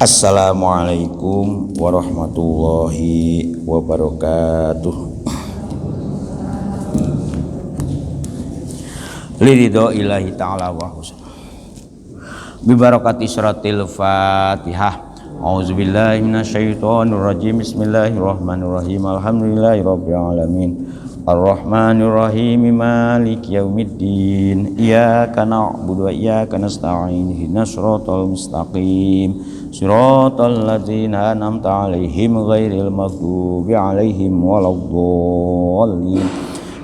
Assalamualaikum warahmatullahi wabarakatuh. Liridho ilahi ta'ala wa husna bibarakati suratil fatihah. A'udzubillahi minasyaitonir rajim. Bismillahirrahmanirrahim. Alhamdulillahi rabbil alamin. Ar-Rahmanir-Rahim. Maliki yaumiddin. Iyyaka na'budu wa iyyaka nasta'in. Ihdinas siratal mustaqim. Siratal ladzina an'amta 'alaihim ghairil maghdubi 'alaihim waladdallin.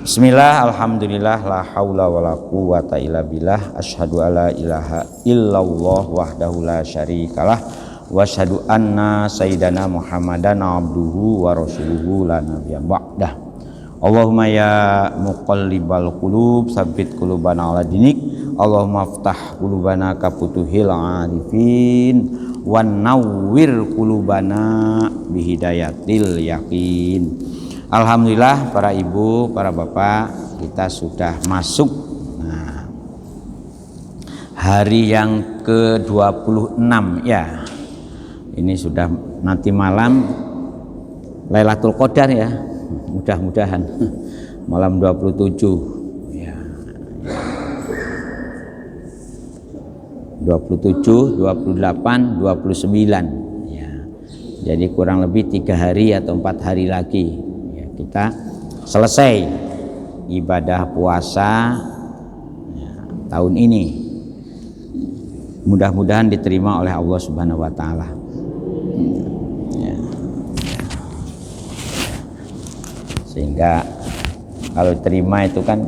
Bismillah, alhamdulillah, la haula wala quwata illa billah. Asyhadu alla ilaha illallah wahdahu la syarikalah wa asyhadu anna sayyidana Muhammadan abduhu wa rasuluhu la nabiyya ba'dah. Allahumma ya muqallibal qulub tsabbit qulubana ala dinik. Allahumma aftah qulubana ka futuhil arifin wan nawwir qulubana bihidayatil yakin. Alhamdulillah, para ibu, para bapak, kita sudah masuk hari yang ke-26 ya. Ini sudah nanti malam Lailatul Qadar ya. Mudah-mudahan malam 27 ya. 27, 28, 29 ya. Jadi kurang lebih 3 hari atau 4 hari lagi kita selesai ibadah puasa ya, tahun ini. Mudah-mudahan diterima oleh Allah Subhanahu wa taala. Ya. Sehingga kalau terima itu kan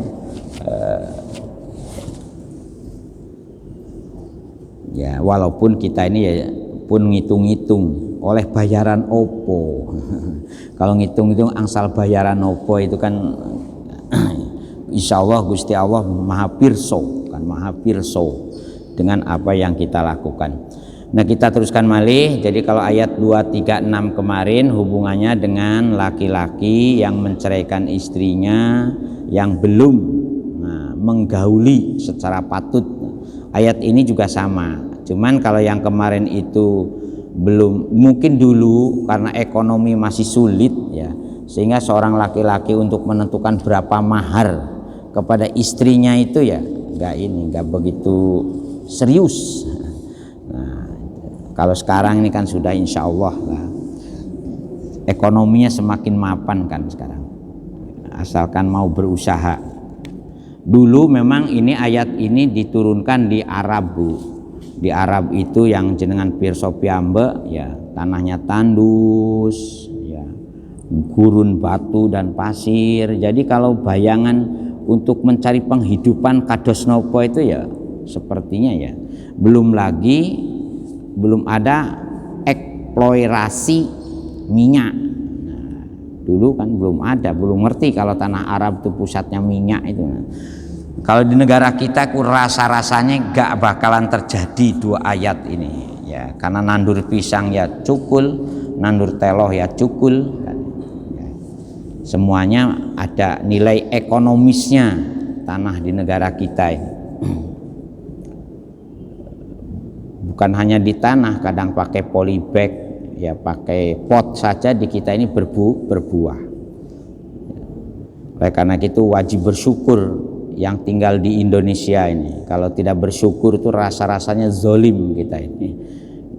ya walaupun kita ini ya pun ngitung-ngitung oleh bayaran opo. Kalau ngitung-ngitung angsal bayaran opo itu kan insya Allah Gusti Allah maha pirso kan, maha pirso dengan apa yang kita lakukan. Nah, kita teruskan malih. Jadi kalau ayat 236 kemarin hubungannya dengan laki-laki yang menceraikan istrinya yang belum menggauli secara patut. Ayat ini juga sama. Cuman kalau yang kemarin itu belum, mungkin dulu karena ekonomi masih sulit ya, sehingga seorang laki-laki untuk menentukan berapa mahar kepada istrinya itu ya nggak begitu serius. Nah, kalau sekarang ini kan sudah insya Allah lah, ekonominya semakin mapan kan sekarang, asalkan mau berusaha. Dulu memang ini ayat ini diturunkan di Arab Bu. Di Arab itu yang jenengan pirsa piyambak ya, tanahnya tandus ya, gurun batu dan pasir. Jadi kalau bayangan untuk mencari penghidupan kados nopo itu ya sepertinya ya belum ada eksplorasi minyak. Nah, dulu kan belum ada, belum ngerti kalau tanah Arab itu pusatnya minyak itu. Kalau di negara kita rasa-rasanya gak bakalan terjadi 2 ayat ini ya, karena nandur pisang ya cukul, nandur teloh ya cukul kan, ya. Semuanya ada nilai ekonomisnya tanah di negara kita ini. Bukan hanya di tanah, kadang pakai polybag ya, pakai pot saja di kita ini berbuah. Oleh karena itu wajib bersyukur yang tinggal di Indonesia ini. Kalau tidak bersyukur itu rasa-rasanya zolim kita ini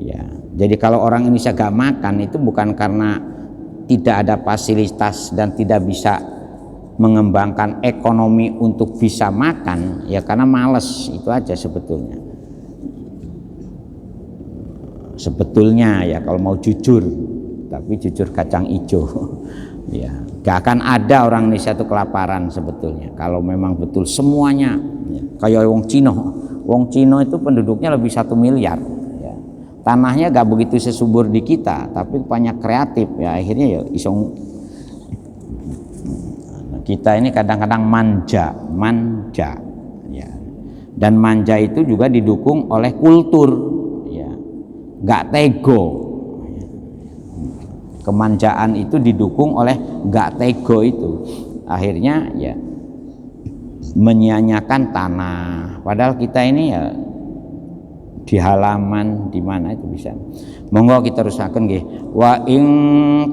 ya. Jadi kalau orang Indonesia gak makan itu bukan karena tidak ada fasilitas dan tidak bisa mengembangkan ekonomi untuk bisa makan ya, karena males, itu aja sebetulnya ya, kalau mau jujur, tapi jujur kacang hijau ya, gak akan ada orang Indonesia itu kelaparan sebetulnya kalau memang betul semuanya ya. Kayak wong Cina itu penduduknya lebih 1 miliar ya. Tanahnya gak begitu sesubur di kita, tapi banyak kreatif ya, akhirnya ya isong. Kita ini kadang-kadang manja ya. Dan manja itu juga didukung oleh kultur ya, gak tego. Kemanjaan itu didukung oleh gak tego itu, akhirnya ya menyia-nyiakan tanah. Padahal kita ini ya di halaman di mana itu bisa. Monggo kita terusaken nggih. Wa ing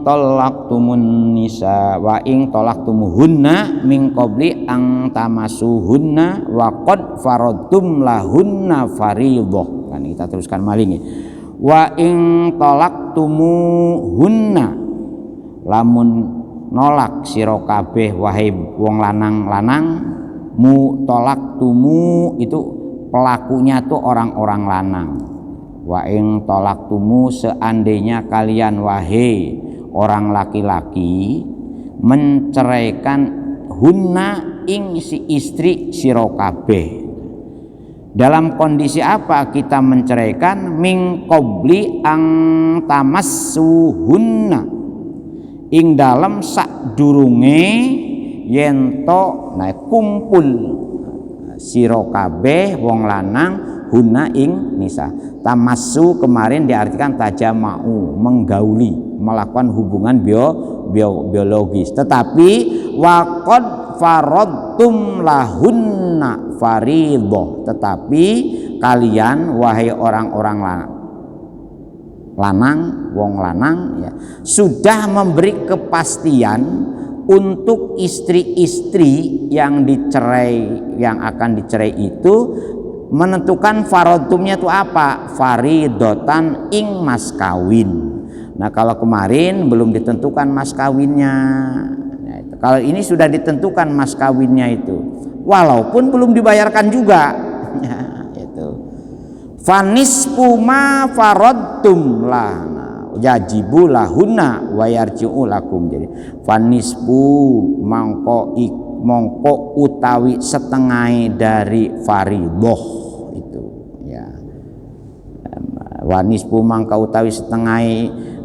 talaqtumun nisa wa ing talaqtumuhunna min qabli ang tamasuhunna wa qad faradtum lahunna fariidhah. Kan kita teruskan malih nggih. Wa ing talaqtumuhunna lamun nolak sira kabeh wahai wong lanang-lanang mu talaqtumu itu pelakunya tuh orang-orang lanang. Wa ing talaqtumu seandainya kalian wahai orang laki-laki menceraikan hunna ing si istri sira kabeh. Dalam kondisi apa kita menceraikan? Min qabli ang tamassuhunna ing dalam sadurunge yen to kumpul sira kabeh wong lanang hunna ing nisa. Tamassu kemarin diartikan tajama'u, menggauli, melakukan hubungan biologis. Tetapi waqad faradtum lahunna fariidhah, tetapi kalian wahai orang-orang lanang, wong lanang ya, sudah memberi kepastian untuk istri-istri yang akan dicerai itu menentukan faradtumnya itu apa? Faridotan ing mas kawin. Nah kalau kemarin belum ditentukan mas kawinnya, nah, kalau ini sudah ditentukan mas kawinnya itu, walaupun belum dibayarkan juga. Itu. Fanisfu ma faradtum lah, yajibu lahunna wa yarji'u lakum. Jadi fanisfu mongko utawi setengah dari faridoh itu ya. Wanisfu mangka utawi setengah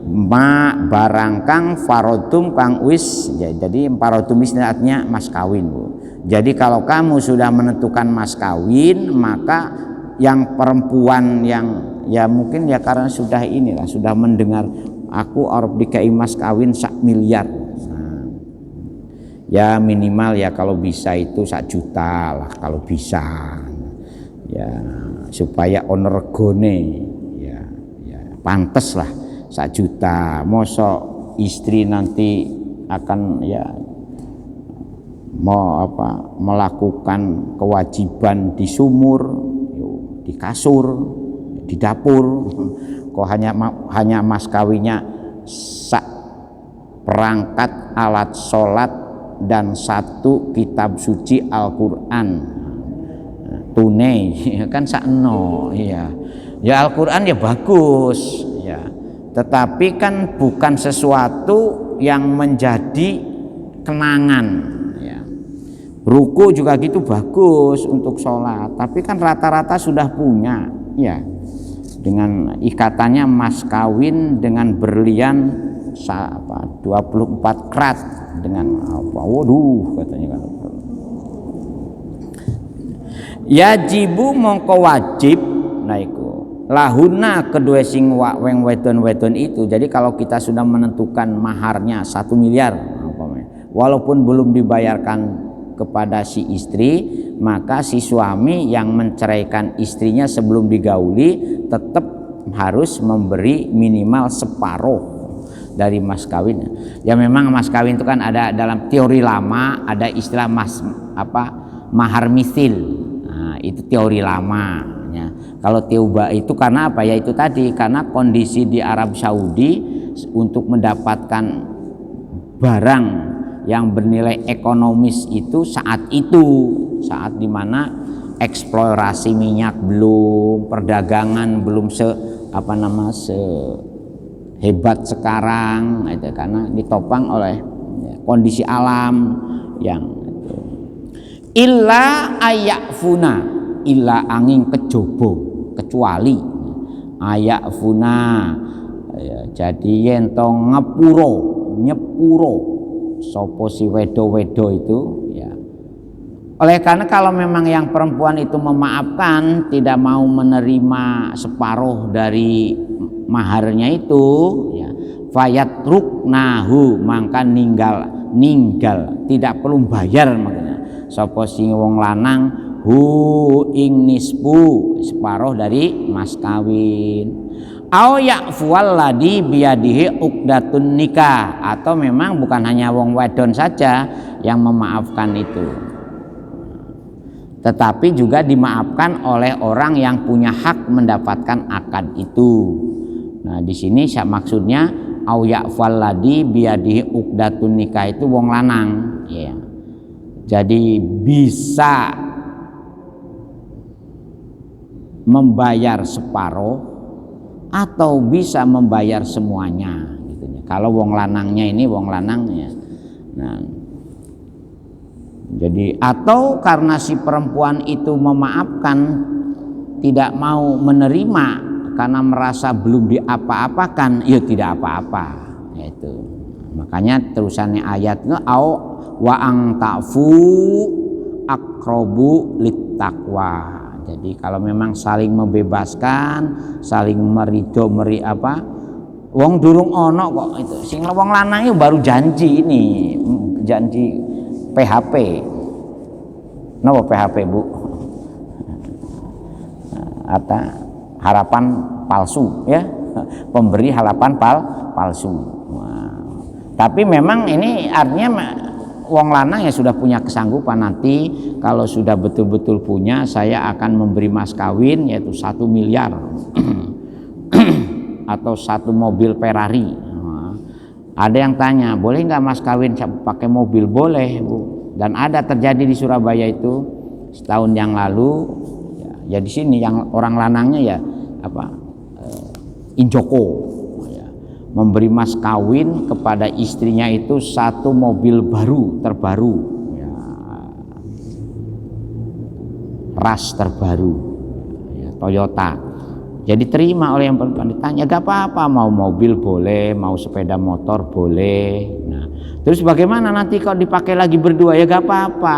ma barang kang faradtum kang wis ya, jadi faradtum ini artinya mas kawin Bu. Jadi kalau kamu sudah menentukan mas kawin, maka yang perempuan yang ya mungkin ya karena sudah inilah sudah mendengar aku arep dikai mas kawin 1 miliar. Nah, ya minimal ya kalau bisa itu 1 juta lah kalau bisa. Ya supaya onergone ya pantes lah 1 juta. Mosok istri nanti akan ya melakukan kewajiban di sumur, di kasur, di dapur, kok hanya mas kawinnya sak perangkat alat sholat dan 1 kitab suci Al-Quran tunai kan sakno ya. Ya Al-Quran ya bagus ya, tetapi kan bukan sesuatu yang menjadi kenangan ya. Ruku juga gitu bagus untuk sholat, tapi kan rata-rata sudah punya ya, dengan ikatannya mas kawin dengan berlian 24 karat dengan apa, waduh katanya kan. Yajibu mongko wajib naiku lahuna kedua sing weng wedon itu. Jadi kalau kita sudah menentukan maharnya 1 miliar walaupun belum dibayarkan kepada si istri, maka si suami yang menceraikan istrinya sebelum digauli tetap harus memberi minimal separuh dari mas kawin. Ya memang mas kawin itu kan ada dalam teori lama ada istilah mahar misil. Nah, itu teori lama ya. Kalau teuba itu karena apa ya, itu tadi karena kondisi di Arab Saudi untuk mendapatkan barang yang bernilai ekonomis itu saat dimana eksplorasi minyak belum, perdagangan belum sehebat sekarang itu, karena ditopang oleh kondisi alam yang itu. Illa ayakfuna, illa angin kejobo, kecuali ayakfuna ya, jadi yen to nyepuro sopo si wedo itu ya. Oleh karena kalau memang yang perempuan itu memaafkan, tidak mau menerima separuh dari maharnya itu ya, fayatruknahu mangka ninggal tidak perlu bayar makanya. Sopo sing wong lanang hu ing nisbu separuh dari mas kawin. Au ya'fuwal ladhi biyadihi uqdatun nikah, atau memang bukan hanya wong wedon saja yang memaafkan itu, tetapi juga dimaafkan oleh orang yang punya hak mendapatkan akad itu. Nah, di sini maksudnya au ya'fal ladhi biyadihi uqdatun nikah itu wong lanang, ya. Jadi bisa membayar separuh atau bisa membayar semuanya gitu ya. Kalau wong lanangnya ini wong lanangnya. Nah, jadi atau karena si perempuan itu memaafkan, tidak mau menerima karena merasa belum diapa-apakan, ya tidak apa-apa. Itu. Makanya terusannya ayatnya au wa ang ta'fu aqrabu littaqwa. Jadi kalau memang saling membebaskan, saling wong durung ono kok itu. Sing wong lanang itu baru janji ini, janji PHP. Napa PHP, Bu? Atau harapan palsu, ya. Pemberi harapan palsu. Nah, tapi memang ini artinya wong lanang yang sudah punya kesanggupan, nanti kalau sudah betul-betul punya, saya akan memberi mas kawin yaitu 1 miliar atau 1 mobil Ferrari. Nah, ada yang tanya, boleh nggak mas kawin pakai mobil? Boleh, Bu. Dan ada terjadi di Surabaya itu setahun yang lalu, ya di sini yang orang lanangnya ya Injoko memberi mas kawin kepada istrinya itu 1 mobil baru terbaru, ya, ras terbaru, ya, Toyota. Jadi terima oleh yang perempuan. Ditanya, gak apa-apa, mau mobil boleh, mau sepeda motor boleh. Nah, terus bagaimana nanti kalau dipakai lagi berdua? Ya gak apa-apa.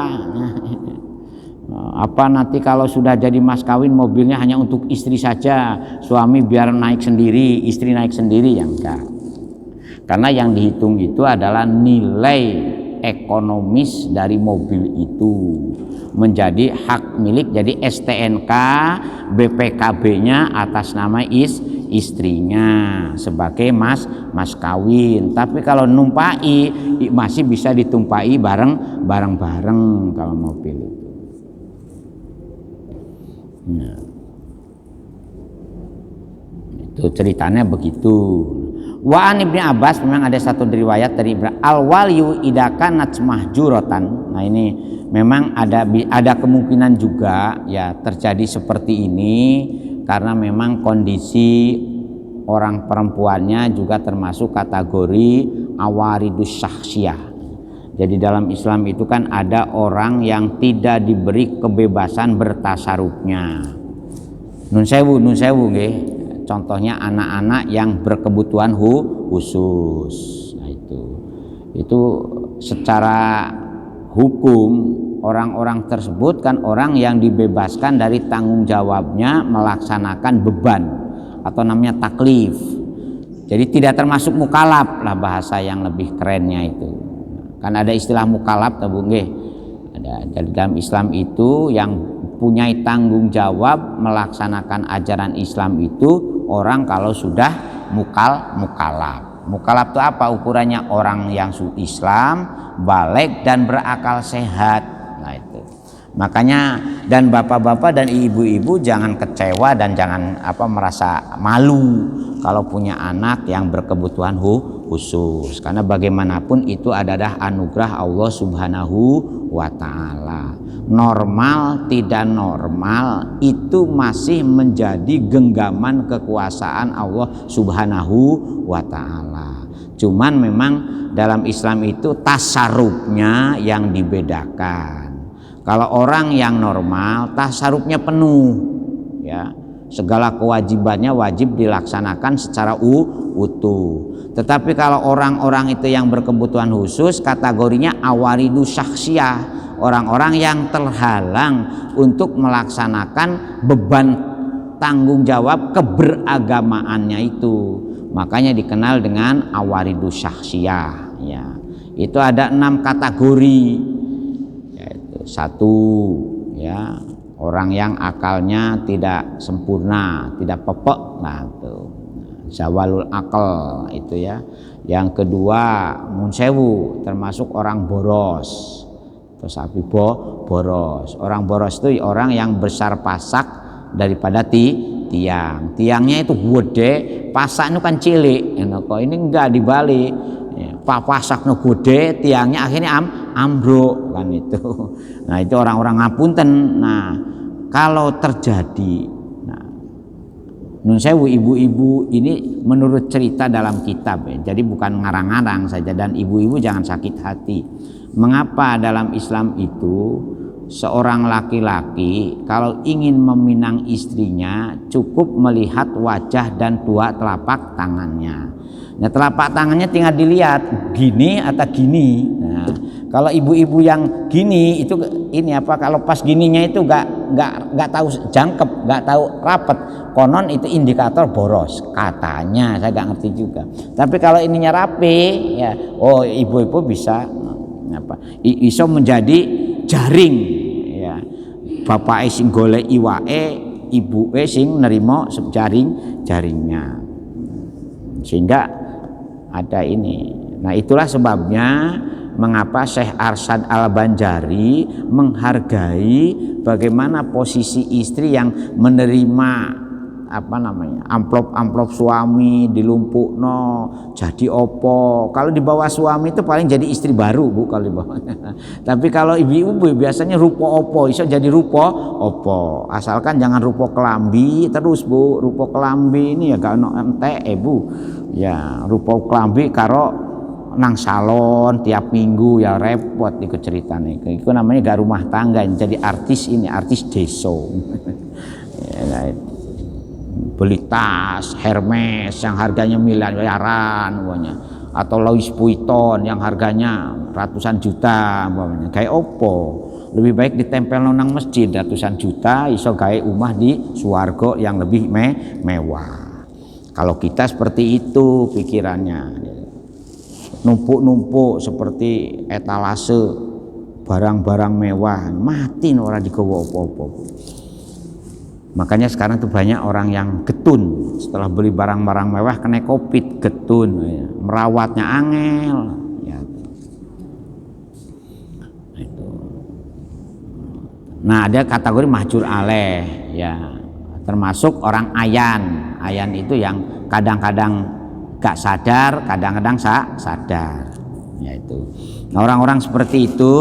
Apa nanti kalau sudah jadi mas kawin mobilnya hanya untuk istri saja, suami biar naik sendiri, istri naik sendiri? Ya enggak. Karena yang dihitung itu adalah nilai ekonomis dari mobil itu menjadi hak milik, jadi STNK BPKB-nya atas nama istrinya sebagai mas kawin. Tapi kalau numpai masih bisa ditumpai bareng kalau mobil itu. Nah, itu ceritanya begitu. Wa an Ibnu Abbas, memang ada satu riwayat dari al waliyu idakan najmahjuratan. Nah, ini memang ada kemungkinan juga ya terjadi seperti ini karena memang kondisi orang perempuannya juga termasuk kategori awaridus syakhsiyah. Jadi dalam Islam itu kan ada orang yang tidak diberi kebebasan bertasarufnya. Nun sewu nggih. Contohnya anak-anak yang berkebutuhan khusus. Nah, itu secara hukum orang-orang tersebut kan orang yang dibebaskan dari tanggung jawabnya melaksanakan beban atau namanya taklif. Jadi tidak termasuk mukalaf lah bahasa yang lebih kerennya itu. Kan ada istilah mukalaf, tahu nggih? Ada dalam Islam itu yang punya tanggung jawab melaksanakan ajaran Islam itu orang kalau sudah mukalaf. Mukalaf itu apa ukurannya? Orang yang Islam, baligh dan berakal sehat. Nah itu. Makanya dan bapak-bapak dan ibu-ibu jangan kecewa dan jangan merasa malu kalau punya anak yang berkebutuhan khusus, karena bagaimanapun itu adalah anugerah Allah Subhanahu wa ta'ala. Normal tidak normal itu masih menjadi genggaman kekuasaan Allah Subhanahu wa ta'ala. Cuman memang dalam Islam itu tasarrufnya yang dibedakan. Kalau orang yang normal tasarrufnya penuh, ya, segala kewajibannya wajib dilaksanakan secara utuh. Tetapi kalau orang-orang itu yang berkebutuhan khusus kategorinya awaridu syakhsiyah, orang-orang yang terhalang untuk melaksanakan beban tanggung jawab keberagamaannya itu. Makanya dikenal dengan awaridu syakhsiyah, ya. Itu ada 6 kategori. Yaitu 1, ya, orang yang akalnya tidak sempurna, tidak pepek, nah itu zawalul akal itu ya. Yang kedua munsewu, termasuk orang boros. Terus api boros. Orang boros itu orang yang besar pasak daripada tiang. Tiangnya itu gede, pasak itu kan cilik. Kok ini enggak dibalik. Pasaknya gede, tiangnya akhirnya ambruk kan itu. Nah itu orang-orang ngapunten. Nah kalau terjadi, nah, nun sewu ibu-ibu ini menurut cerita dalam kitab ya, jadi bukan ngarang-ngarang saja, dan ibu-ibu jangan sakit hati. Mengapa dalam Islam itu seorang laki-laki kalau ingin meminang istrinya cukup melihat wajah dan dua telapak tangannya. Nah telapak tangannya tinggal dilihat gini atau gini. Nah, kalau ibu-ibu yang gini itu ini apa? Kalau pas gininya itu nggak tahu jangkep, nggak tahu rapet. Konon itu indikator boros katanya, saya nggak ngerti juga. Tapi kalau ininya rapi, ya, oh ibu-ibu bisa apa? Iso menjadi jaring, ya. Bapak sing golek iwake, ibu sing nerima jaringnya. Sehingga ada ini. Nah itulah sebabnya mengapa Syekh Arsyad Al-Banjari menghargai bagaimana posisi istri yang menerima amplop suami dilumpukno jadi opo. Kalau di bawah suami itu paling jadi istri baru Bu kalau di bawah. Tapi kalau ibu-ibu biasanya rupo opo, iso jadi rupo opo. Asalkan jangan rupo kelambi terus Bu. Rupo kelambi ini ya gak ono entek Bu. Ya rupo kelambi karo nang salon tiap minggu ya repot ikut ceritane. Itu namanya gak rumah tangga, jadi artis ini, artis deso. Ya, beli tas Hermes yang harganya miliaran uangnya, atau Louis Vuitton yang harganya ratusan juta umpamanya. Kayak opo lebih baik ditempel nang masjid ratusan juta iso gawe omah di swarga yang lebih mewah. Kalau kita seperti itu pikirannya, numpuk-numpuk seperti etalase barang-barang mewah, mati ora digawa apa-apa. Makanya sekarang tuh banyak orang yang getun setelah beli barang-barang mewah kena Covid, getun, ya. Merawatnya angel, ya. Itu. Nah ada kategori mahjur aleh, ya, termasuk orang ayan. Ayan itu yang kadang-kadang gak sadar, kadang-kadang sadar, ya itu. Nah orang-orang seperti itu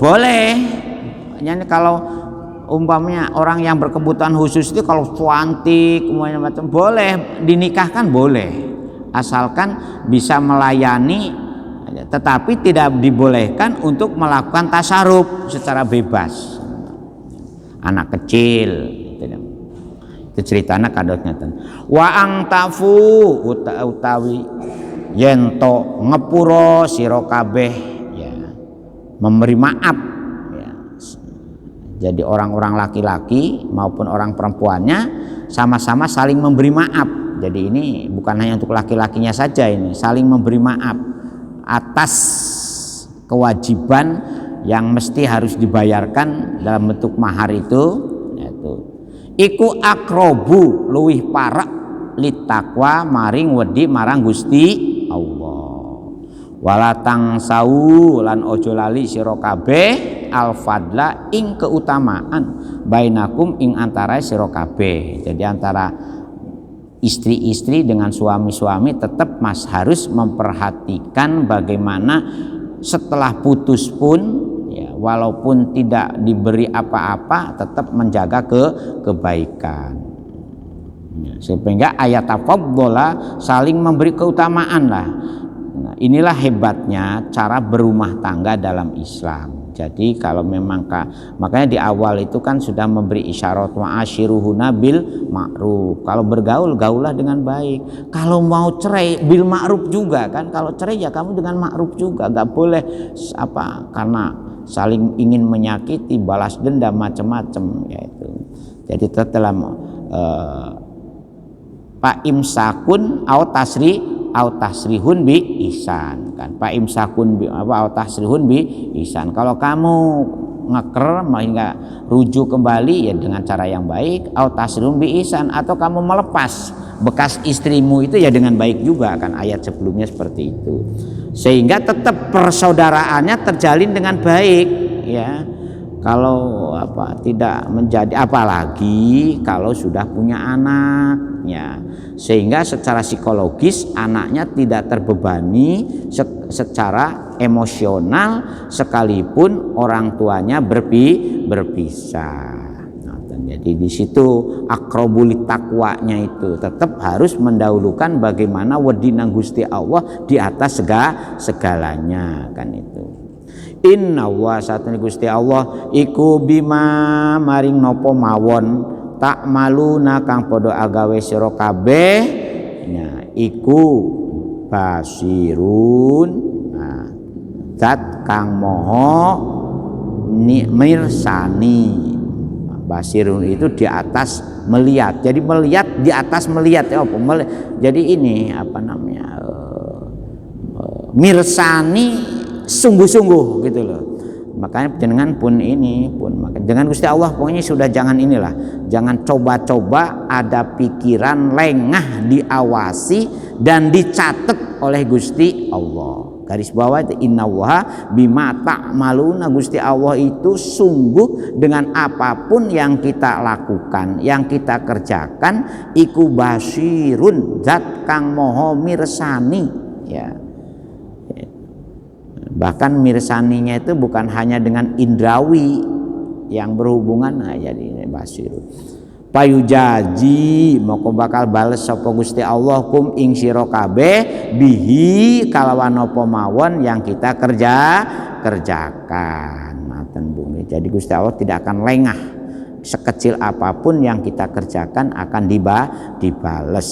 boleh, yani kalau umpamanya orang yang berkebutuhan khusus itu kalau cantik macam boleh dinikahkan, boleh asalkan bisa melayani, tetapi tidak dibolehkan untuk melakukan tasarruf secara bebas. Anak kecil itu ceritanya kadotnya wa angtafu utawi yento ngepuro sira kabeh, ya, memberi maaf. Jadi orang-orang laki-laki maupun orang perempuannya sama-sama saling memberi maaf. Jadi ini bukan hanya untuk laki-lakinya saja, ini saling memberi maaf atas kewajiban yang mesti harus dibayarkan dalam bentuk mahar itu, yaitu iku akrobu luwih parek litakwa maring wedi marang Gusti Allah. Walatang sau lan ojo lali sira kabeh al-fadla ing keutamaan bainakum ing antara sira kabeh. Jadi antara istri-istri dengan suami-suami tetap Mas harus memperhatikan bagaimana setelah putus pun, ya, walaupun tidak diberi apa-apa tetap menjaga kebaikan. Ya, sehingga ayat tafaddola saling memberi keutamaan lah. Nah, inilah hebatnya cara berumah tangga dalam Islam. Jadi kalau memang makanya di awal itu kan sudah memberi isyarat ma'asyiruhunna bil ma'ruf. Kalau bergaul gaulah dengan baik. Kalau mau cerai bil ma'ruf juga kan. Kalau cerai ya kamu dengan ma'ruf juga. Gak boleh karena saling ingin menyakiti, balas dendam macam-macam, yaitu. Jadi setelah Pak imsakun au tasrihun bi ihsan kan. Pak imsakun bi au tasrihun bi ihsan. Kalau kamu ngeker hingga rujuk kembali ya dengan cara yang baik, au tasrun bi ihsan, atau kamu melepas bekas istrimu itu ya dengan baik juga, kan ayat sebelumnya seperti itu, sehingga tetap persaudaraannya terjalin dengan baik ya. Kalau tidak menjadi, apalagi kalau sudah punya anak ya, sehingga secara psikologis anaknya tidak terbebani secara emosional sekalipun orang tuanya berpisah. Nah, jadi di situ akrobuli takwanya itu tetap harus mendahulukan bagaimana wedi nang Gusti Allah di atas segalanya, kan itu. Inna wa satune Gusti Allah iku bima maring nopo mawon tak maluna kang podo agawe sira kabeh ya iku basirun, nah, zat kang moho mirsani. Basirun itu di atas melihat, jadi melihat di atas melihat ya apa jadi ini apa namanya mirsani sungguh-sungguh gitu loh. Makanya jenengan pun maka dengan Gusti Allah pokoknya sudah jangan jangan coba-coba ada pikiran lengah diawasi dan dicatat oleh Gusti Allah. Garis bawah itu innallaha bima ta'maluna, Gusti Allah itu sungguh dengan apapun yang kita lakukan, yang kita kerjakan, iku basirun, zat kang moho mirsani ya. Bahkan mirsaninya itu bukan hanya dengan indrawi yang berhubungan, nah jadi basir. Payujaji moko bakal bales sapa Gusti Allah kum ing sira kabeh bihi kalawan apa mawon yang kita kerjakan. Maten bumi. Jadi Gusti Allah tidak akan lengah, sekecil apapun yang kita kerjakan akan dibales.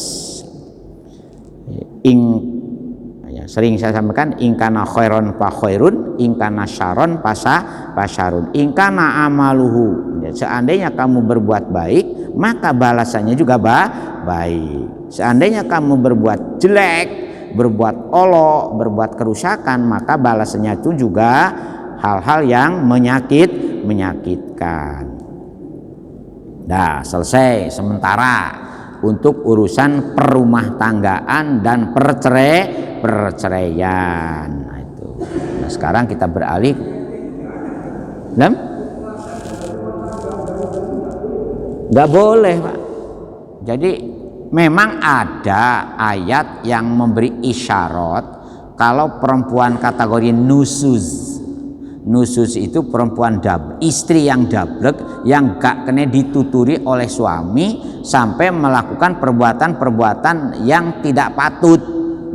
Sering saya sampaikan, ingkana khairon fa khairun, ingkana syaron pasarun, ingkana amaluhu. Seandainya kamu berbuat baik, maka balasannya juga baik. Seandainya kamu berbuat jelek, berbuat olok, berbuat kerusakan, maka balasannya itu juga hal-hal yang menyakitkan. Nah, selesai sementara untuk urusan perumah tanggaan dan perceraian. Nah, itu. Nah, sekarang kita beralih. Nggak boleh, Pak. Jadi memang ada ayat yang memberi isyarat kalau perempuan kategori nusuz. Nusus itu perempuan istri yang dablek, yang gak kena dituturi oleh suami sampai melakukan perbuatan-perbuatan yang tidak patut.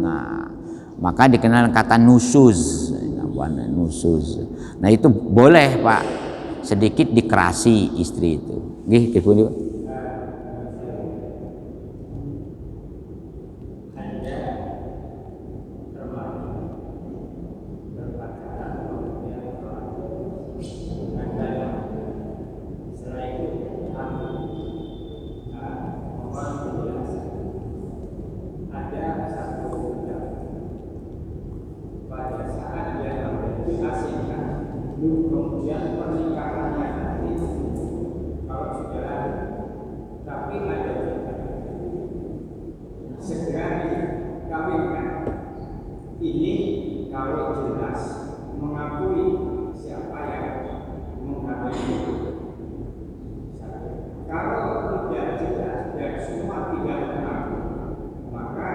Nah, maka dikenal kata nusus. Nah, itu boleh, Pak, sedikit dikerasi istri itu. Nggih, Ibu. Kemudian pernikahannya nanti kalau sudah ada, tapi ada juga segera dikawinkan. Ini kalau jelas mengakui siapa yang mengakui. Kalau tidak jelas dan semua tidak mengakui, maka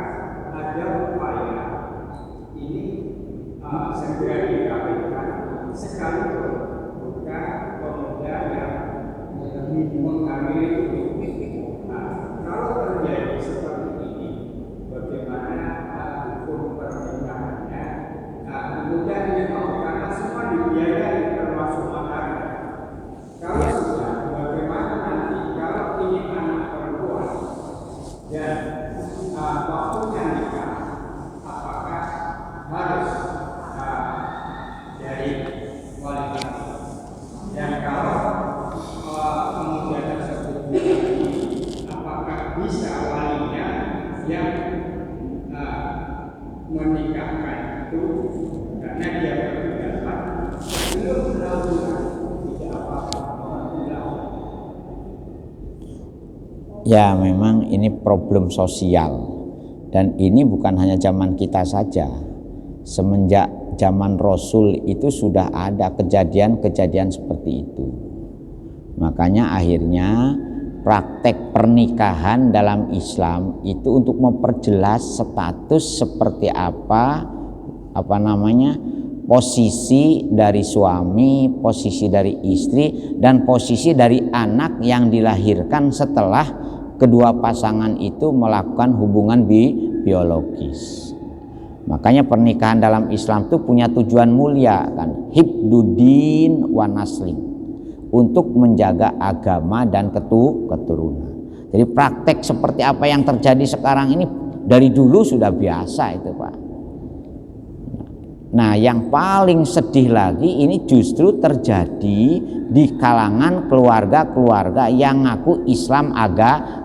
ada upaya ini segera dikawinkan sekalipun bukan Ya memang ini problem sosial, dan ini bukan hanya zaman kita saja. Semenjak zaman Rasul itu sudah ada kejadian-kejadian seperti itu. Makanya akhirnya praktek pernikahan dalam Islam itu untuk memperjelas status seperti apa namanya, posisi dari suami, posisi dari istri, dan posisi dari anak yang dilahirkan setelah kedua pasangan itu melakukan hubungan biologis. Makanya pernikahan dalam Islam itu punya tujuan mulia kan, hibdudin wa naslin, untuk menjaga agama dan keturunan. Jadi praktek seperti apa yang terjadi sekarang ini dari dulu sudah biasa itu Pak. Nah yang paling sedih lagi ini justru terjadi di kalangan keluarga-keluarga yang ngaku Islam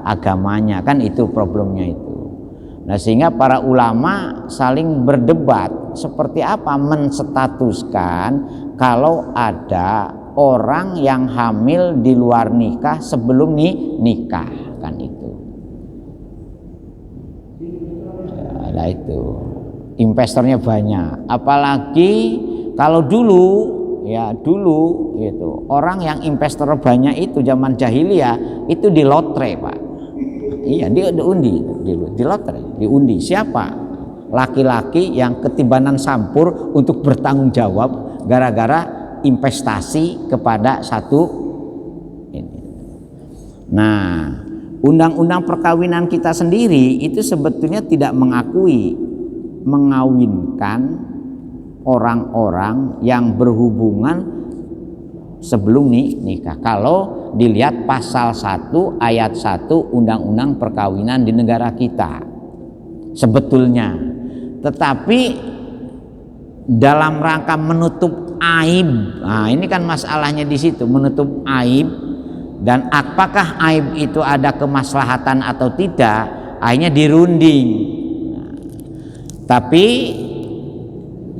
agamanya, kan itu problemnya itu. Nah sehingga para ulama saling berdebat seperti apa menstatuskan kalau ada orang yang hamil di luar nikah sebelum nikah, kan itu. Nah itu investornya banyak, apalagi kalau dulu itu orang yang investor banyak itu zaman jahiliyah itu di lotre Pak. Iya, di lotre, diundi siapa laki-laki yang ketibanan sampur untuk bertanggung jawab gara-gara investasi kepada satu ini. Nah, undang-undang perkawinan kita sendiri itu sebetulnya tidak mengakui mengawinkan orang-orang yang berhubungan sebelum nikah. Kalau dilihat pasal 1 ayat 1 undang-undang perkawinan di negara kita sebetulnya, tetapi dalam rangka menutup aib, nah ini kan masalahnya di situ, menutup aib, dan apakah aib itu ada kemaslahatan atau tidak, akhirnya dirunding. Nah, tapi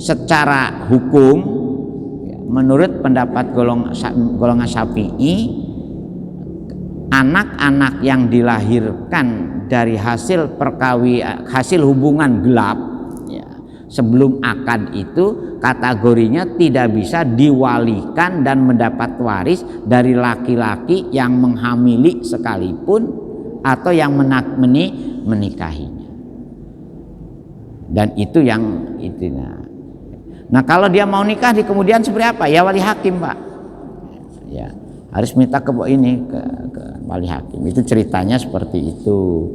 secara hukum menurut pendapat golongan Syafi'i, anak-anak yang dilahirkan dari hasil hubungan gelap ya, sebelum akad itu kategorinya tidak bisa diwalikan dan mendapat waris dari laki-laki yang menghamili sekalipun atau yang menikahinya. Dan itu yang itu. Nah kalau dia mau nikah di kemudian seperti apa? Ya wali hakim Pak. Ya harus minta ke wali hakim. Itu ceritanya seperti itu.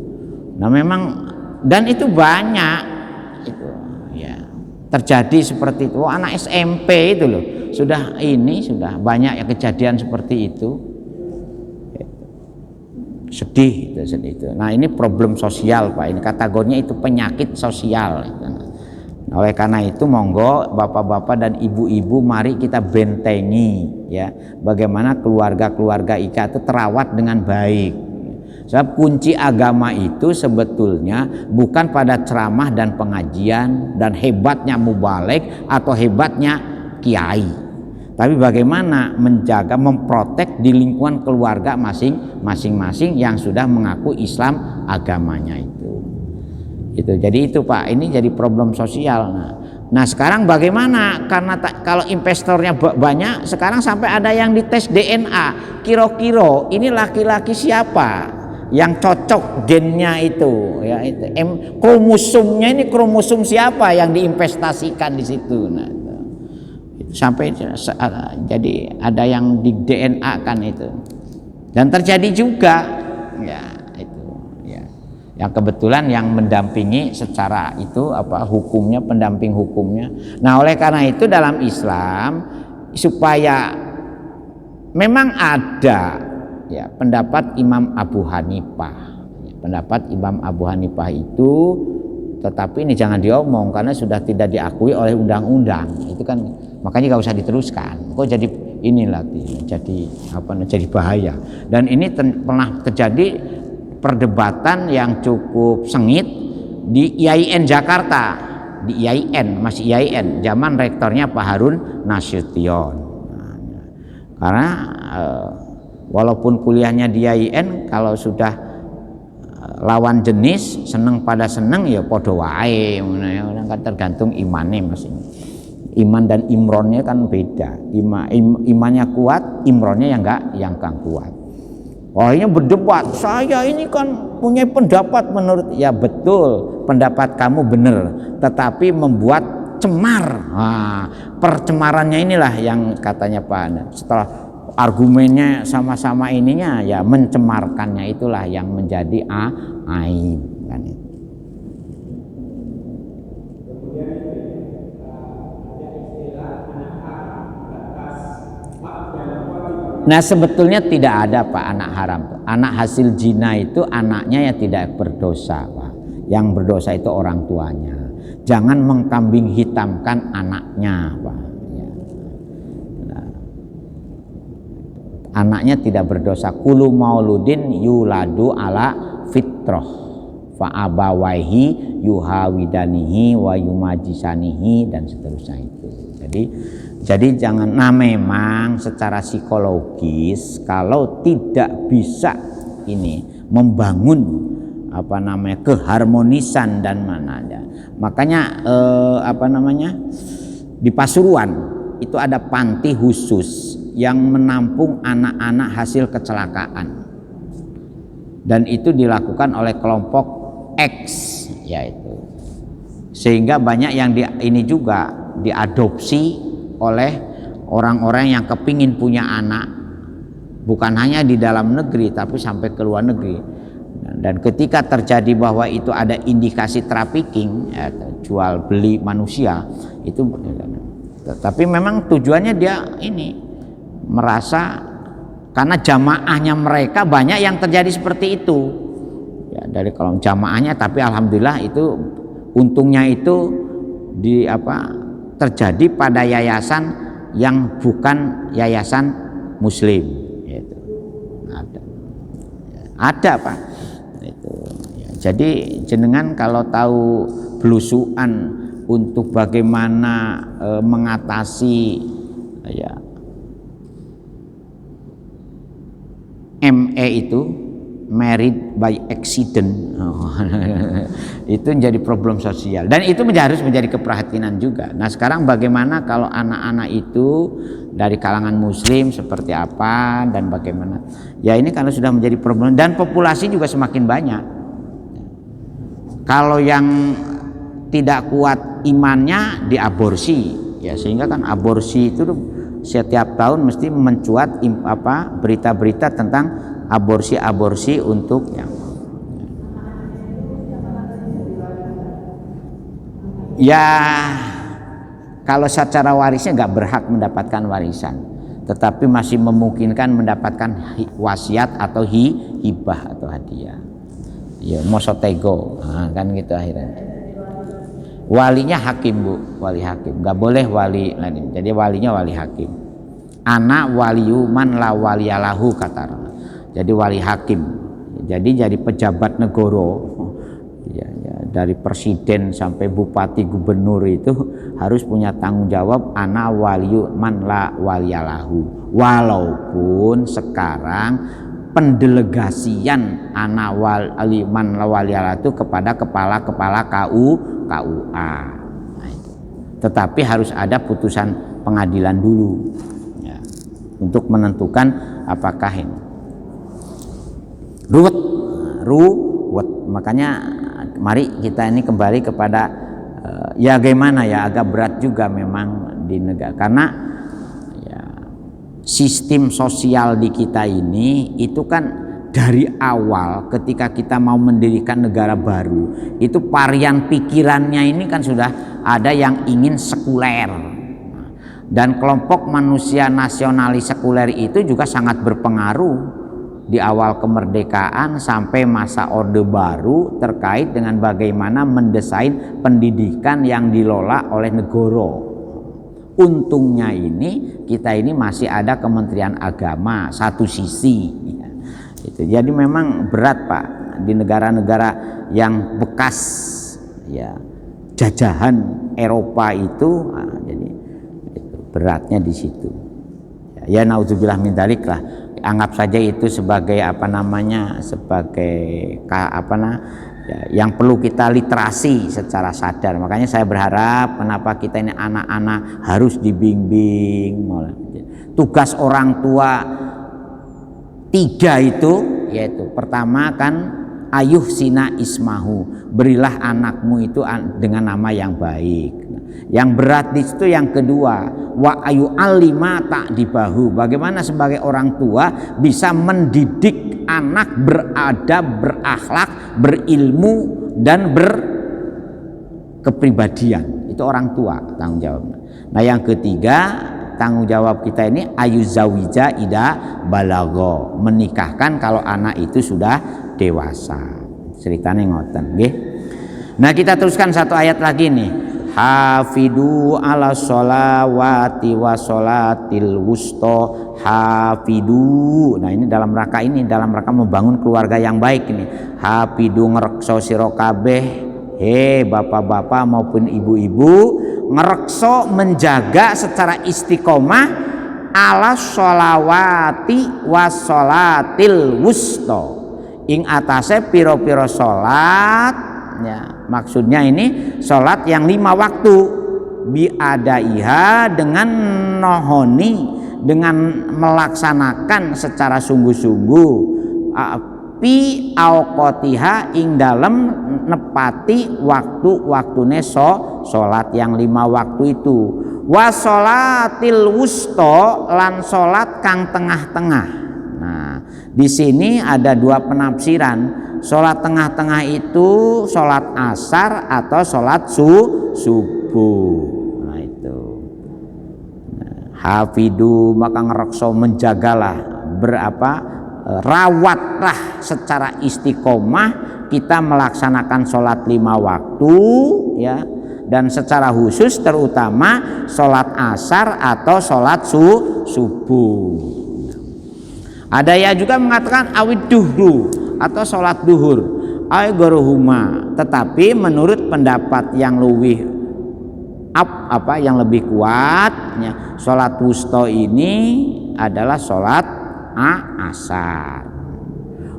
Nah memang dan itu banyak itu ya terjadi seperti itu. Anak SMP itu loh sudah banyak ya kejadian seperti itu. Sedih itu. Nah ini problem sosial Pak. Ini kategorinya itu penyakit sosial. Oleh karena itu monggo bapak-bapak dan ibu-ibu mari kita bentengi ya bagaimana keluarga-keluarga Ika itu terawat dengan baik. Sebab kunci agama itu sebetulnya bukan pada ceramah dan pengajian dan hebatnya mubalek atau hebatnya kiai, tapi bagaimana menjaga memprotek di lingkungan keluarga masing-masing yang sudah mengaku Islam agamanya itu. Jadi itu Pak, ini jadi problem sosial. Nah sekarang bagaimana? Karena kalau investornya banyak, sekarang sampai ada yang dites DNA. Kira-kira ini laki-laki siapa yang cocok gennya itu? Ya, kromosomnya ini kromosom siapa yang diinvestasikan di situ? Nah, sampai jadi ada yang di DNA kan itu. Dan terjadi juga, ya. Yang kebetulan yang mendampingi secara itu hukumnya, pendamping hukumnya. Nah oleh karena itu dalam Islam supaya memang ada ya pendapat Imam Abu Hanifah. Pendapat Imam Abu Hanifah itu, tetapi ini jangan diomong karena sudah tidak diakui oleh undang-undang. Itu kan makanya gak usah diteruskan. Kok jadi inilah jadi bahaya. Dan ini pernah terjadi perdebatan yang cukup sengit di IAIN Jakarta, di IAIN, masih IAIN, zaman rektornya Pak Harun Nasution. Karena walaupun kuliahnya di IAIN, kalau sudah lawan jenis seneng pada seneng ya podo wae, orang kan tergantung imannya Mas. Iman dan imronnya kan beda. Imannya kuat, imronnya yang enggak kuat. Wah, ini berdebat, saya ini kan punya pendapat menurut, ya betul, pendapat kamu benar, tetapi membuat cemar. Nah, percemarannya inilah yang katanya Pak Anda. Setelah argumennya sama-sama ininya, ya mencemarkannya itulah yang menjadi aib kan itu. Nah sebetulnya tidak ada Pak anak haram. Anak hasil zina itu anaknya yang tidak berdosa Pak. Yang berdosa itu orang tuanya. Jangan mengkambing hitamkan anaknya Pak. Ya. Nah, anaknya tidak berdosa. Kullu mauludin yuladu ala fitrah fa abawaihi yuhawidanihi wa yumajisanihi dan seterusnya itu. Jadi jangan, nah memang secara psikologis kalau tidak bisa ini membangun keharmonisan dan mananya, makanya di Pasuruan itu ada panti khusus yang menampung anak-anak hasil kecelakaan, dan itu dilakukan oleh kelompok X yaitu, sehingga banyak yang ini juga diadopsi oleh orang-orang yang kepingin punya anak, bukan hanya di dalam negeri tapi sampai ke luar negeri. Dan ketika terjadi bahwa itu ada indikasi trafficking, ya, jual beli manusia itu, tapi memang tujuannya dia ini merasa karena jamaahnya mereka banyak yang terjadi seperti itu ya, dari kalau jamaahnya, tapi alhamdulillah itu untungnya itu terjadi pada yayasan yang bukan yayasan muslim gitu. Ada Pak itu ya, jadi jenengan kalau tahu belusuan untuk bagaimana mengatasi ya ME itu married by accident, itu menjadi problem sosial dan itu harus menjadi keprihatinan juga. Nah sekarang bagaimana kalau anak-anak itu dari kalangan muslim seperti apa dan bagaimana ya, ini kalau sudah menjadi problem dan populasi juga semakin banyak. Kalau yang tidak kuat imannya diaborsi ya, sehingga kan aborsi itu setiap tahun mesti mencuat berita-berita tentang aborsi untuk yang ya, kalau secara warisnya nggak berhak mendapatkan warisan, tetapi masih memungkinkan mendapatkan wasiat atau hibah atau hadiah. Ya mosotego, kan gitu akhirnya. Walinya hakim Bu, wali hakim, nggak boleh wali lain. Jadi walinya wali hakim. Anak waliyu man la waliyalahu kata. Jadi wali hakim, jadi pejabat negara ya, dari presiden sampai bupati gubernur itu harus punya tanggung jawab ana waliyu man la waliyalahu. Walaupun sekarang pendelegasian ana wali man la waliyalahu itu kepada kepala-kepala KUA, tetapi harus ada putusan pengadilan dulu ya, untuk menentukan apakah ini ruwet. Makanya mari kita ini kembali kepada ya bagaimana ya, agak berat juga memang di negara, karena ya, sistem sosial di kita ini itu kan dari awal ketika kita mau mendirikan negara baru itu varian pikirannya ini kan sudah ada yang ingin sekuler, dan kelompok manusia nasionalis sekuler itu juga sangat berpengaruh di awal kemerdekaan sampai masa Orde Baru terkait dengan bagaimana mendesain pendidikan yang dilola oleh negara. Untungnya ini kita ini masih ada Kementerian Agama satu sisi ya. Itu. Jadi memang berat Pak di negara-negara yang bekas ya jajahan Eropa itu, jadi itu beratnya di situ. Ya naudzubillah min dzalik lah. anggap saja itu sebagai sebagai yang perlu kita literasi secara sadar. Makanya saya berharap kenapa kita ini anak-anak harus dibimbing. Tugas orang tua 3 itu, yaitu pertama kan ayuh sina ismahu, berilah anakmu itu dengan nama yang baik. Yang berat di situ yang kedua, wa ayu alima tak dibahu, bagaimana sebagai orang tua bisa mendidik anak beradab, berakhlak, berilmu dan berkepribadian. Itu orang tua tanggung jawabnya. Nah yang ketiga, tanggung jawab kita ini ayu zawija ida balago, menikahkan kalau anak itu sudah dewasa. Ceritanya ngoten nggih. Nah kita teruskan satu ayat lagi nih. Hafidu ala sholawati wa sholatil wusto hafidu. Nah ini dalam rangka membangun keluarga yang baik ini. Hafidu ngerekso sira kabeh, he bapak-bapak maupun ibu-ibu, ngerekso menjaga secara istiqomah ala sholawati wa sholatil wusto, ing atase piro-piro sholat. Ya, maksudnya ini sholat yang 5 waktu, biadaiha, dengan nohoni, dengan melaksanakan secara sungguh-sungguh, pi auqatiha, ing dalem nepati waktu-waktune sholat yang 5 waktu itu, wa sholatil wusto, lan sholat kang tengah-tengah. Nah di sini ada 2 penafsiran. Sholat tengah-tengah itu sholat asar atau sholat subuh. Nah itu. Hafidu, maka ngerekso menjagalah, rawatlah secara istiqomah kita melaksanakan sholat 5 waktu, ya, dan secara khusus terutama sholat asar atau sholat subuh. Ada yang juga mengatakan awid duhru atau sholat duhur, aigoruhuma. Tetapi menurut pendapat yang yang lebih kuat, ya, sholat wusto ini adalah sholat asar.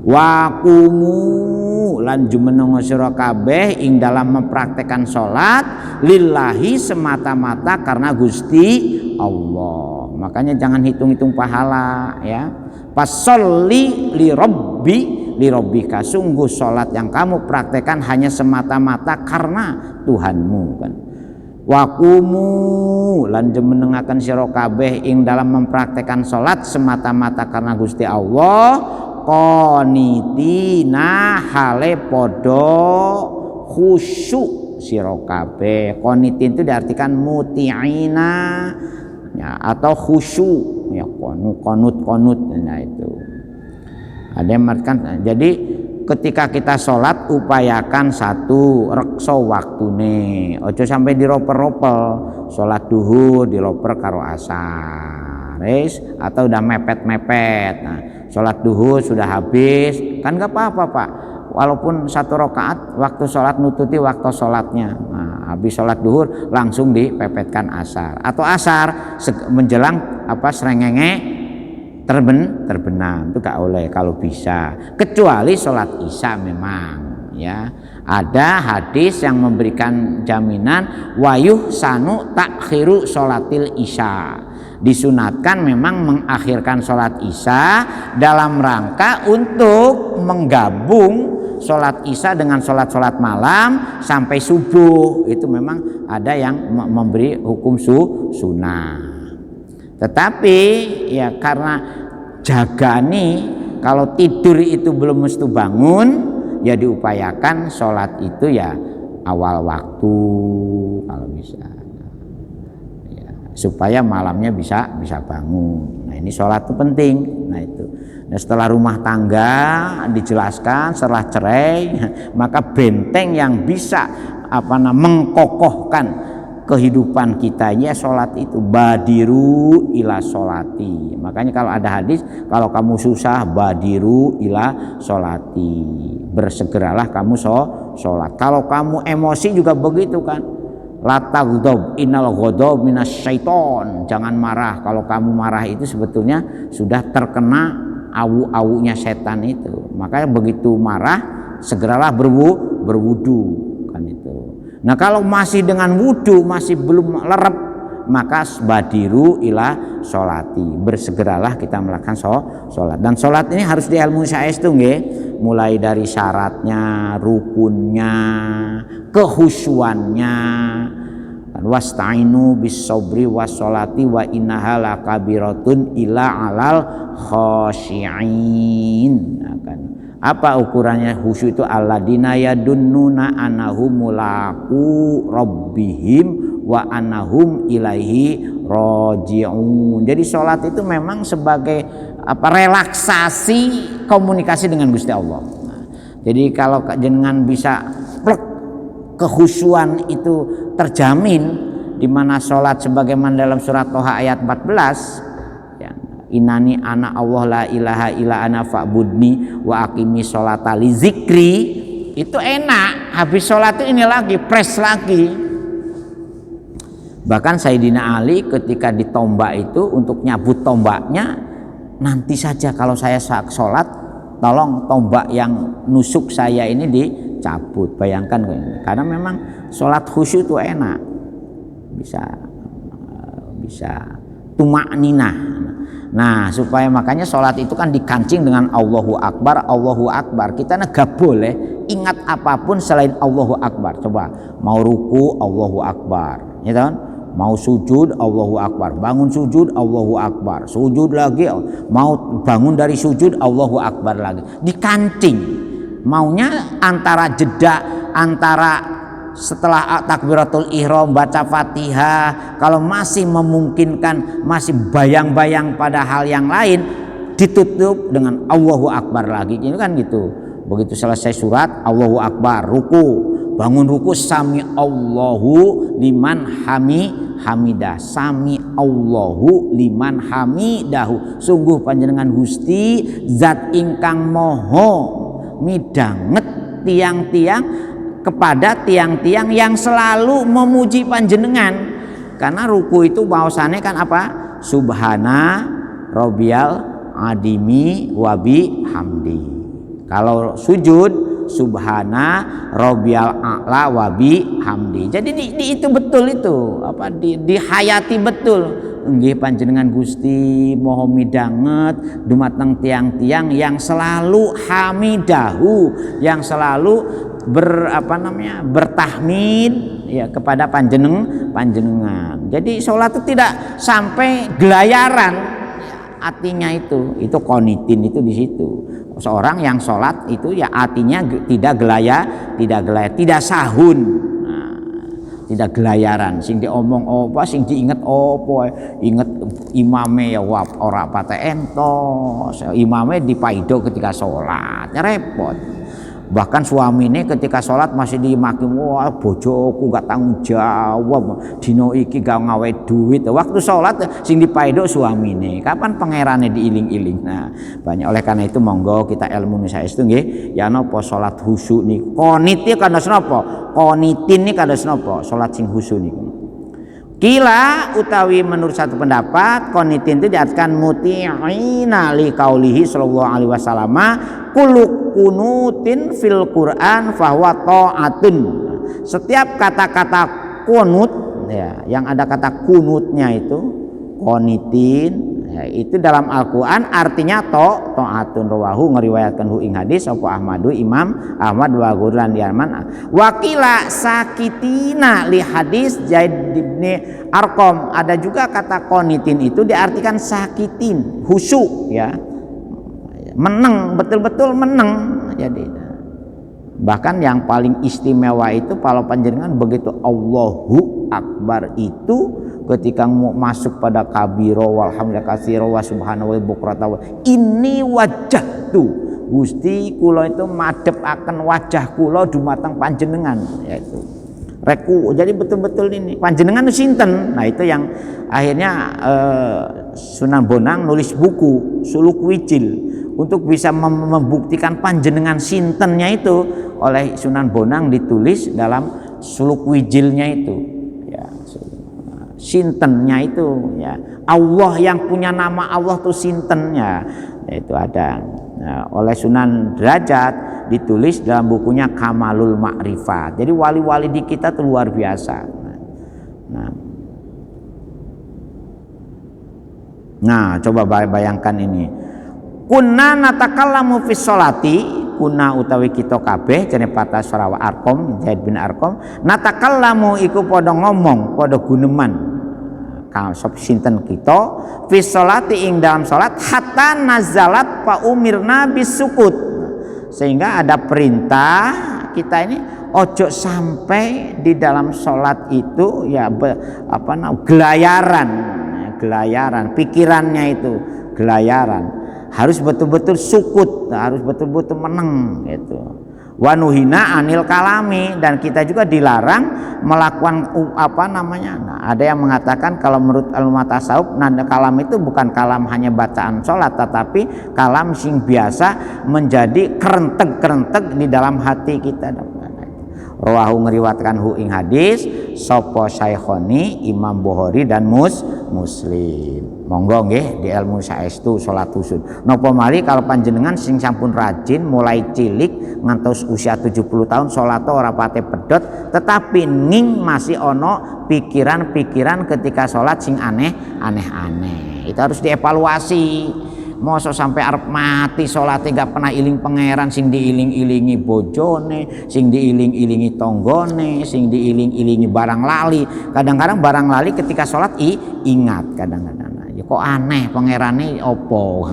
Wakumu lan jumeneng sira kabeh ing dalam mempraktekkan sholat lillahi semata-mata karena Gusti Allah. Makanya jangan hitung-hitung pahala, ya. Pasolli li rabbika, sungguh sholat yang kamu praktekkan hanya semata-mata karena Tuhanmu kan. Wakumu lan jumenengaken sira kabeh ing dalam mempraktekkan sholat semata-mata karena Gusti Allah, qanitina hale podo khusyuk sira kabeh. Qanitin itu diartikan muti'ina, ya, atau khusyuk, ya, konut. Nah itu ada yang mengatakan, jadi ketika kita sholat upayakan 1 rekso waktune, ojo sampai diroper-roper. Sholat duhur diroper karo asar, atau udah mepet-mepet. Nah, sholat duhur sudah habis kan gak apa-apa Pak, walaupun 1 rakaat waktu sholat nututi waktu sholatnya. Nah, habis sholat duhur langsung dipepetkan asar, atau asar menjelang srengenge terbenam, itu gak oleh kalau bisa, kecuali sholat isya memang, ya. Ada hadis yang memberikan jaminan wayuh sanu takhiru sholatil isya, disunatkan memang mengakhirkan sholat isya dalam rangka untuk menggabung sholat isya dengan sholat malam sampai subuh. Itu memang ada yang memberi hukum sunnah. Tetapi ya karena jaga nih, kalau tidur itu belum mesti bangun, ya diupayakan sholat itu ya awal waktu kalau bisa, ya, supaya malamnya bisa bangun. Nah ini sholat itu penting. Nah itu. Nah, setelah rumah tangga dijelaskan, setelah cerai, maka benteng yang bisa mengkokohkan kehidupan kita ya sholat itu, badiru ila sholati. Makanya kalau ada hadis, kalau kamu susah badiru ila sholati, bersegeralah kamu sholat. Kalau kamu emosi juga begitu kan, la taghdab innal ghadab minasyaiton, jangan marah. Kalau kamu marah itu sebetulnya sudah terkena awu-awunya setan itu. Makanya begitu marah segeralah berwudu kan itu. Nah kalau masih dengan wudu masih belum lerep, maka badiru ila sholati, bersegeralah kita melakukan sholat. Dan sholat ini harus diilmu saestu nggih, mulai dari syaratnya, rukunnya, kehusuannya. Wasta'inu bis sobri was sholati wa innaha lakabiratun ila alal khosyi'in. Apa ukurannya khusyuk itu? Alladzina yadunnuna annahum mulaku rabbihim wa annahum ilaihi raji'un. Jadi sholat itu memang sebagai relaksasi komunikasi dengan Gusti Allah. Jadi kalau jenengan bisa kehusuan itu terjamin, di mana sholat sebagaimana dalam surat Toha ayat 14 ya, inani ana Allah la ilaha illa ana fa'budni wa aqimi sholata li zikri, itu enak. Habis sholat itu ini lagi press lagi. Bahkan Sayyidina Ali ketika ditombak itu untuk nyabut tombaknya, nanti saja kalau saya sholat tolong tombak yang nusuk saya ini dicabut. Bayangkan ini, karena memang sholat khusyuk itu enak, bisa tumak ninah. Nah supaya makanya sholat itu kan dikancing dengan Allahu Akbar, Allahu Akbar. Kita gak boleh ingat apapun selain Allahu Akbar. Coba mau ruku Allahu Akbar, ya kan? Mau sujud Allahu Akbar, bangun sujud Allahu Akbar, sujud lagi, mau bangun dari sujud Allahu Akbar lagi, dikancing. Maunya antara jeda antara setelah takbiratul ihram baca Fatihah, kalau masih memungkinkan, masih bayang-bayang pada hal yang lain, ditutup dengan Allahu Akbar lagi. Ini kan gitu. Begitu selesai surat Allahu Akbar, ruku, bangun ruku, sami Allahu liman hamidah, sami Allahu liman hamidahu. Sungguh panjenengan Gusti zat ingkang moho midanget tiang-tiang kepada tiang-tiang yang selalu memuji panjenengan. Karena ruku itu bahwasannya kan apa? Subhana Rabbiyal adimi wabi hamdi. Kalau sujud Subhana Rabbiyal a'la wabi hamdi. Jadi itu betul itu apa dihayati betul. Nggih panjenengan Gusti moho midanget dumateng tiang-tiang yang selalu hamidahu, yang selalu bertahmid ya kepada panjenengan. Jadi sholat itu tidak sampai gelayaran, artinya itu qonitin itu di situ. Seorang yang sholat itu ya artinya tidak gelaya, tidak sahun, tidak gelayaran. Sing diomong apa, sing diinget apa, inget imame ya ora pate entos, imame dipaido ketika sholat, repot. Bahkan suamine ketika sholat masih dimaki, wah bojoku gak tanggung jawab, dino iki gak ngawe duit. Waktu sholat sing dipaido suamine, kapan pangerane diiling-iling. Nah banyak, oleh karena itu monggo kita ilmu saestu nggih ya napa sholat khusyuk niku. Konit iki kados napa? Konitin niku kados napa? Sholat sing khusyuk niku. Kila utawi menurut satu pendapat konitin itu diartikan muti'ina li qaulihi sallallahu alaihi wasallam kullu kunutin fil Quran fahuwa ta'atun. Setiap kata-kata kunut ya, yang ada kata kunutnya itu konitin ya, itu dalam Al-Qur'an artinya ta'atun. Rawahu ngeriwayatkan hu ing hadis apa Ahmadu Imam Ahmad wa Ghurlan Yaman. Wakila sakitina li hadis Zaid bin Arqam. Ada juga kata konitin itu diartikan sakitin, khusyuk ya. Meneng, betul-betul meneng. Jadi bahkan yang paling istimewa itu kalau panjenengan begitu Allahu Akbar itu ketika mau masuk pada kabiro walhamdulillah katsira wa subhanahu wa bukrata ini wajah tuh Gusti kula itu madhep akan wajah kula dumateng panjenengan, yaitu reku. Jadi betul-betul ini panjenengan sinten. Nah itu yang akhirnya Sunan Bonang nulis buku Suluk Wijil untuk bisa membuktikan panjenengan sintennya itu. Oleh Sunan Bonang ditulis dalam Suluk Wijilnya itu ya, sintennya itu ya. Allah yang punya nama Allah tuh sintennya. Itu ada. Nah, oleh Sunan Derajat ditulis dalam bukunya Kamalul Ma'rifat. Jadi wali-wali di kita tuh luar biasa. Nah, coba bayangkan ini. Kunna natakallamu fis sholati, kunna utawi kita kabeh jane patah Surawa Arqam, Zaid bin Arqam, natakallamu iku padha ngomong, padha guneman. Sop sinten kita fis sholati ing dalam salat hatta nazalat fa umirna bisukut. Sehingga ada perintah kita ini ojo sampai di dalam salat itu ya gelayaran pikirannya itu gelayaran, harus betul-betul sukut, harus betul-betul meneng gitu. Wanuhina anil kalami, dan kita juga dilarang melakukan nah, ada yang mengatakan kalau menurut ilmu tasawuf kalam itu bukan kalam hanya bacaan sholat, tetapi kalam sing biasa menjadi kerentek di dalam hati kita. Rawahu ngeriwatkan hu ing hadis sapa Syekhoni Imam Bukhari dan Muslim. Monggo nggih di ilmu saestu salat husud. Napa mali kalau panjenengan sing sampun rajin mulai cilik ngantos usia 70 tahun salat ora pate pedhot, tetapi ning masih ono pikiran-pikiran ketika salat sing aneh-aneh. Itu harus dievaluasi. Mosok sampai arep mati salate gak pernah iling pangeran, sing diiling-ilingi bojone, sing diiling-ilingi tonggone, sing diiling-ilingi barang lali. Kadang-kadang barang lali ketika salat ingat kadang-kadang. Ya kok aneh pangerane opo.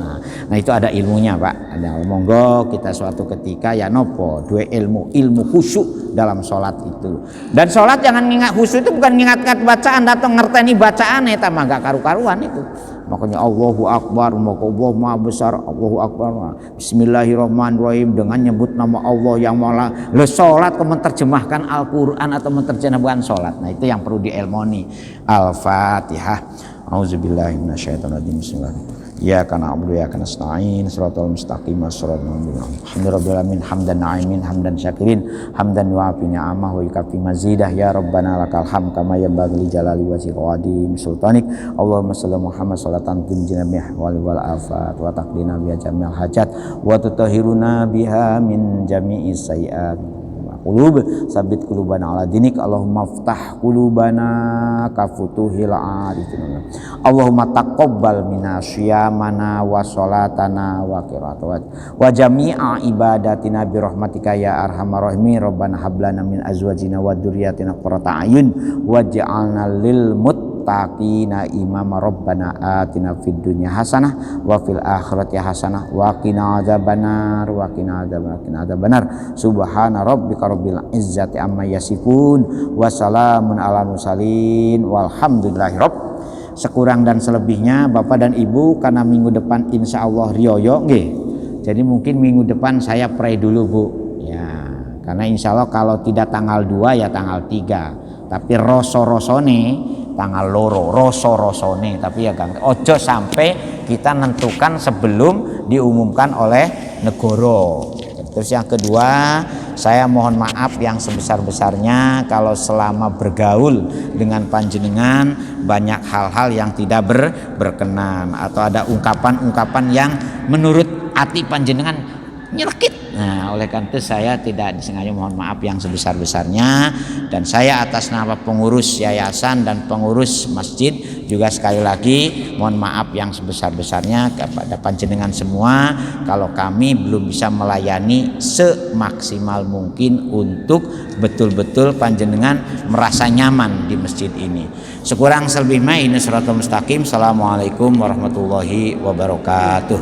Nah itu ada ilmunya Pak. Ada monggo kita suatu ketika ya nopo dua ilmu khusyuk dalam salat itu. Dan salat jangan ngingat khusyuk itu bukan ngingat bacaan atau ngerteni bacaan eta mah gak karu-karuan itu. Makanya Allahu Akbar, maka Allah Maha Besar, Allahu Akbar. Bismillahirrahmanirrahim dengan nyebut nama Allah yang maha. Lo salat kok menerjemahkan Al-Qur'an atau menerjemahkan salat. Nah itu yang perlu diilmoni. Al-Fatihah. Auzubillahi minasyaitonirrajim. Bismillahirrahmanirrahim. Iyyaka na'budu wa iyyaka nasta'in. Shiratal mustaqim. Shiratal ladzina an'amta 'alaihim hamdan na'imin hamdan syakirin hamdan yu'afi ni'amah wa yukafi mazidah ya rabbana lakal hamd kama yanbaghi li jalali wajhika wa adim sultanik. Allahumma shalli Muhammad sholatan tunjina biha wal afat wa taqdina biha jami'al hajat wa tutahhiruna biha min jami'is sayyi'at. Qulub sabit qulubana ala dinik. Allahumma ftah qulubana kafutuhil arifin. Allahumma taqabbal minna syiyamana wa sholatana wa qiraatana wa jami'a ibadatina bi rahmatika ya arhamar rahimin. Rabbana hab lana min azwajina wa dzurriyyatina qurrata a'yun waj'alna lil muttaqina imama. Rabbana atina fid dunya hasanah wa fil akhirati hasanah wa qina adzabannar wa qina adzabannar. Subhana rabbika rabbil izzati amma yasifun wa salamun ala mursalin walhamdulillahi rabb. Sekurang dan selebihnya Bapak dan Ibu, karena minggu depan insya Allah rioyo nggih. Jadi mungkin minggu depan saya pray dulu Bu ya, karena insya Allah kalau tidak tanggal 2 ya tanggal 3, tapi rosone tanggal loro rosone, tapi ya kan ojo sampai kita nentukan sebelum diumumkan oleh negara. Terus yang kedua, saya mohon maaf yang sebesar-besarnya kalau selama bergaul dengan panjenengan banyak hal-hal yang tidak berkenan atau ada ungkapan-ungkapan yang menurut hati panjenengan nyelekit. Nah, oleh karena itu saya tidak disengaja mohon maaf yang sebesar-besarnya, dan saya atas nama pengurus yayasan dan pengurus masjid juga sekali lagi mohon maaf yang sebesar-besarnya kepada panjenengan semua kalau kami belum bisa melayani semaksimal mungkin untuk betul-betul panjenengan merasa nyaman di masjid ini. Sekurang selebihnya ini Shiratal Mustaqim. Assalamualaikum warahmatullahi wabarakatuh.